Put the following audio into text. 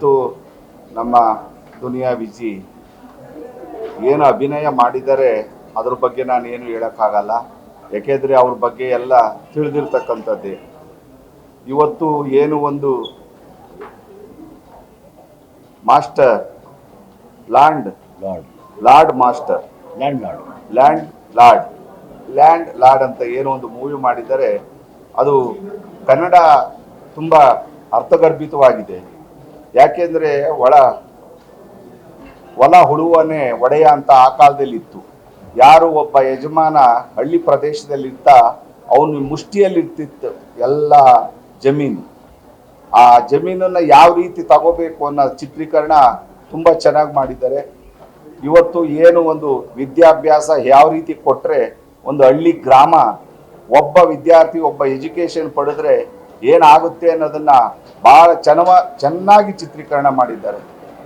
ಇವತ್ತು ನಮ್ಮ ದುನಿಯಾ ವಿಜಿ ಏನು ಅಭಿನಯ ಮಾಡಿದರೆ ಅದ್ರ ಬಗ್ಗೆ ನಾನು ಏನು ಹೇಳೋಕ್ಕಾಗಲ್ಲ. ಯಾಕೆಂದರೆ ಅವ್ರ ಬಗ್ಗೆ ಎಲ್ಲ ತಿಳಿದಿರ್ತಕ್ಕಂಥದ್ದೇ. ಇವತ್ತು ಏನು ಒಂದು master lord master land lord ಅಂತ ಏನೋ ಒಂದು ಮೂವಿ ಮಾಡಿದರೆ ಅದು ಕನ್ನಡ ತುಂಬ ಅರ್ಥಗರ್ಭಿತವಾಗಿದೆ. ಯಾಕೆಂದರೆ ಹೊಲ ಹುಡುವನೇ ಒಡೆಯ ಅಂತ ಆ ಕಾಲದಲ್ಲಿ ಇತ್ತು. ಯಾರು ಒಬ್ಬ ಯಜಮಾನ ಹಳ್ಳಿ ಪ್ರದೇಶದಲ್ಲಿರ್ತ ಅವನು ಮುಷ್ಟಿಯಲ್ಲಿರ್ತಿತ್ತು ಎಲ್ಲ ಜಮೀನು. ಆ ಜಮೀನನ್ನು ಯಾವ ರೀತಿ ತಗೋಬೇಕು ಅನ್ನೋ ಚಿತ್ರೀಕರಣ ತುಂಬ ಚೆನ್ನಾಗಿ ಮಾಡಿದ್ದಾರೆ. ಇವತ್ತು ಏನು ಒಂದು ವಿದ್ಯಾಭ್ಯಾಸ ಯಾವ ರೀತಿ ಕೊಟ್ಟರೆ ಒಂದು ಹಳ್ಳಿ ಗ್ರಾಮ ಒಬ್ಬ ವಿದ್ಯಾರ್ಥಿ ಒಬ್ಬ ಎಜುಕೇಷನ್ ಪಡೆದ್ರೆ ಏನಾಗುತ್ತೆ ಅನ್ನೋದನ್ನು ಭಾಳ ಚೆನ್ನಾಗಿ ಚಿತ್ರೀಕರಣ ಮಾಡಿದ್ದಾರೆ.